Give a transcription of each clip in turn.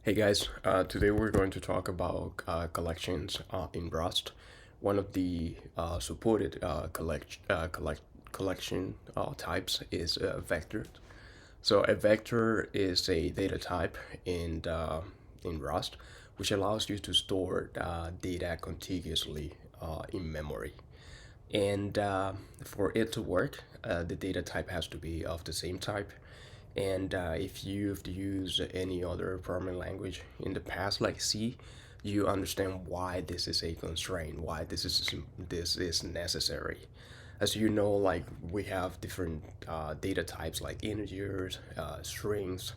Hey guys, today we're going to talk about collections in Rust. One of the supported collection types is vectors. So a vector is a data type in Rust, which allows you to store data contiguously in memory. And for it to work, the data type has to be of the same type. And if you've used any other programming language in the past, like C, you understand why this is a constraint, why this is necessary. As you know, like we have different data types like integers, strings,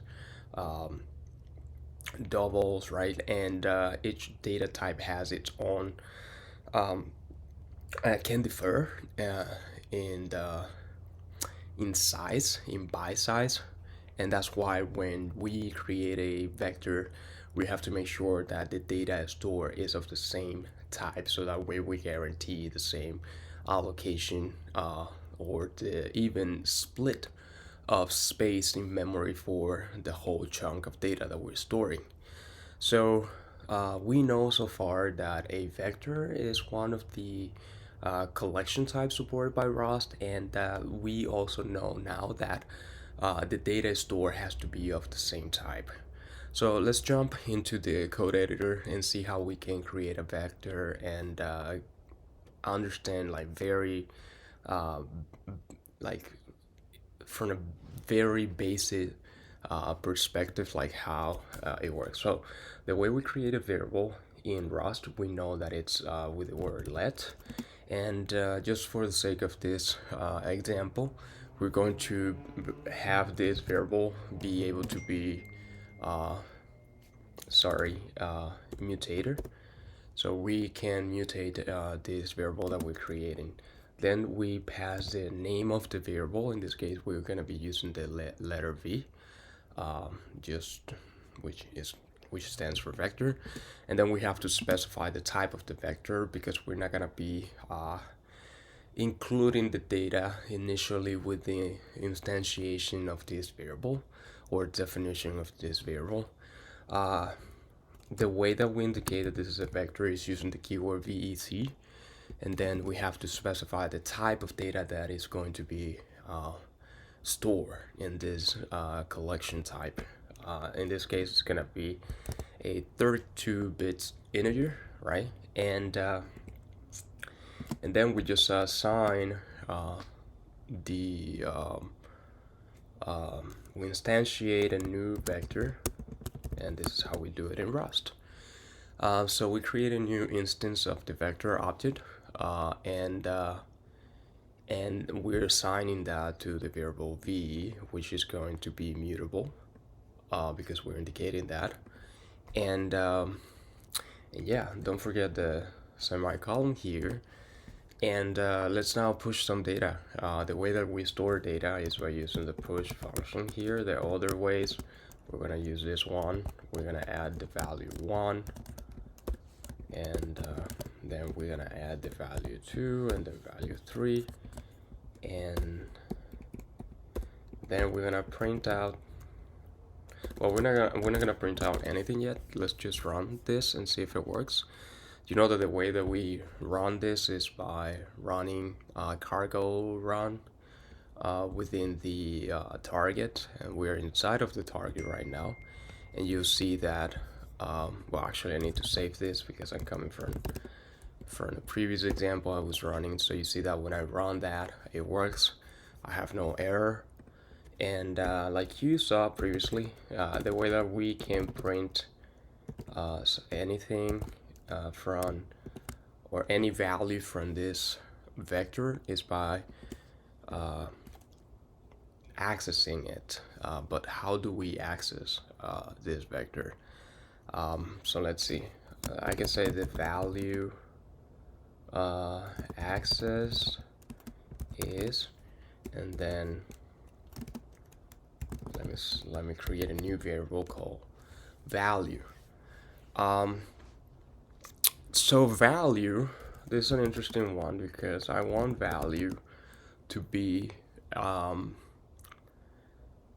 doubles, right? And each data type has its own can differ in the in size, in byte size, and that's why when we create a vector, we have to make sure that the data stored is of the same type, so that way we guarantee the same allocation or the even split of space in memory for the whole chunk of data that we're storing. So we know so far that a vector is one of the collection types supported by Rust, and we also know now that the data store has to be of the same type. So let's jump into the code editor and see how we can create a vector and understand uh, like from a very basic perspective, like how it works. So the way we create a variable in Rust, we know that it's with the word let, and just for the sake of this example, we're going to have this variable be able to be uh, mutator. So we can mutate this variable that we're creating. Then we pass the name of the variable. In this case, we're going to be using the letter V, just which is which stands for vector. And then we have to specify the type of the vector, because we're not going to be including the data initially with the instantiation of this variable or definition of this variable. Uh, the way that we indicate that this is a vector is using the keyword VEC, and then we have to specify the type of data that is going to be stored in this collection type. In this case, it's gonna be a 32 bits integer, right? And then we just assign the we instantiate a new vector, and this is how we do it in Rust. So we create a new instance of the vector object, and we're assigning that to the variable v, which is going to be mutable, because we're indicating that. And yeah, don't forget the semicolon here. And let's now push some data. The way that we store data is by using the push function here. There are other ways. We're gonna use this one. We're gonna add the value 1, and then we're gonna add the value 2 and the value 3, and then we're gonna print out, well, we're not gonna print out anything yet. Let's just run this and see if it works. You know that the way that we run this is by running cargo run within the target, and we're inside of the target right now. And you'll see that well, actually I need to save this because I'm coming from the previous example I was running. So you see that when I run that, it works. I have no error. And like you saw previously, the way that we can print anything from, or any value from this vector, is by accessing it. But how do we access this vector? So let's see. I can say the value access is, and then let me create a new variable called value. So value, this is an interesting one because I want value to be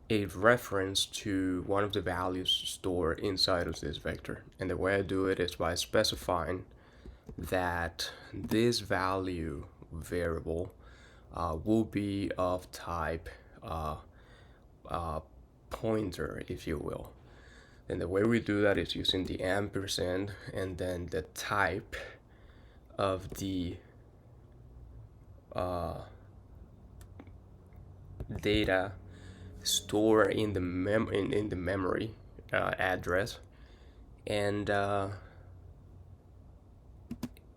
a reference to one of the values stored inside of this vector. And the way I do it is by specifying that this value variable will be of type pointer, if you will. And the way we do that is using the ampersand and then the type of the data stored in the memory address, and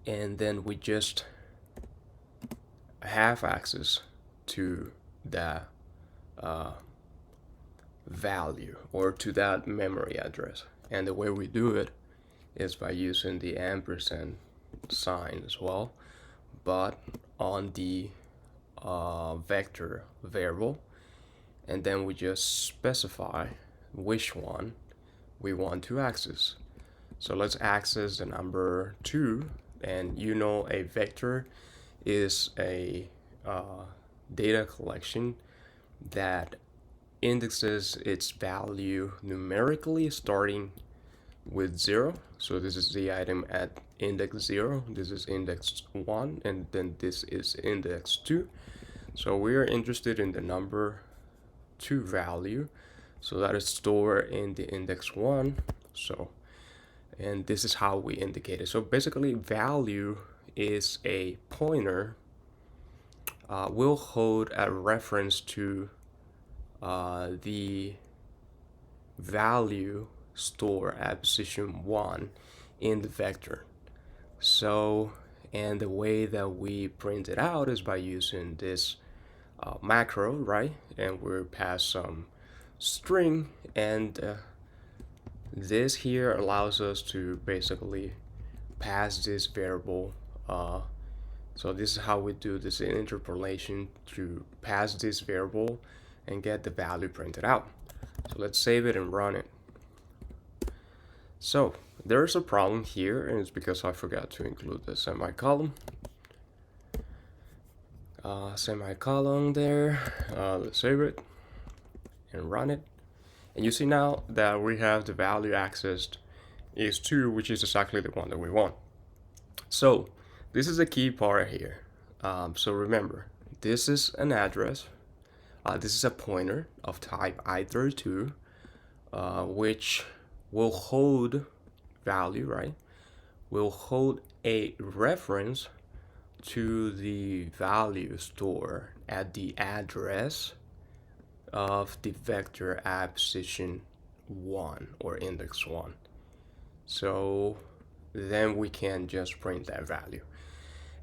then we just have access to the value or to that memory address. And the way we do it is by using the ampersand sign as well, but on the vector variable, and then we just specify which one we want to access. So let's access the number 2, and you know a vector is a data collection that indexes its value numerically starting with 0. So this is the item at index 0, this is index 1, and then this is index 2. So we are interested in the number 2 value, so that is stored in the index 1. So, and this is how we indicate it. So basically, value is a pointer, will hold a reference to the value stored at position 1 in the vector. So, and the way that we print it out is by using this macro, right? And we pass some string, and this here allows us to basically pass this variable. So this is how we do this interpolation to pass this variable and get the value printed out. So let's save it and run it. So there's a problem here, and it's because I forgot to include the semicolon. Semicolon there. Let's save it and run it. And you see now that we have the value accessed is 2, which is exactly the one that we want. So this is the key part here. So remember, this is an address. This is a pointer of type i32, which will hold value, right? Will hold a reference to the value stored at the address of the vector at position 1 or index 1. So then we can just print that value.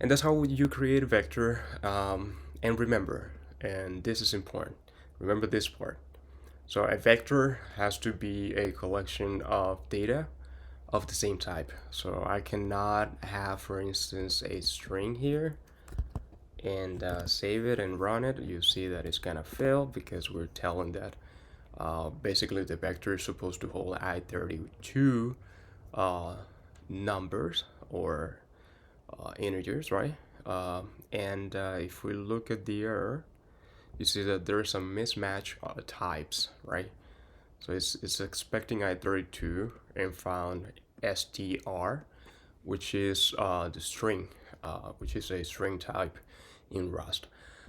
And that's how you create a vector. And remember, and this is important, remember this part. So a vector has to be a collection of data of the same type. So I cannot have, for instance, a string here and save it and run it. You see that it's gonna fail because we're telling that basically the vector is supposed to hold i32 numbers or integers, right? And if we look at the error, you see that there's some mismatch types, right? So it's expecting i32 and found str, which is the string, which is a string type in Rust.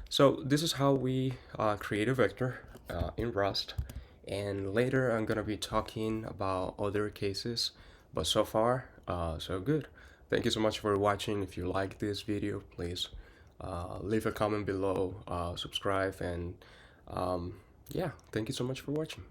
So this is how we create a vector in Rust, and later I'm gonna be talking about other cases, but so far so good. Thank you so much for watching. If you like this video, please leave a comment below, subscribe, and yeah, thank you so much for watching.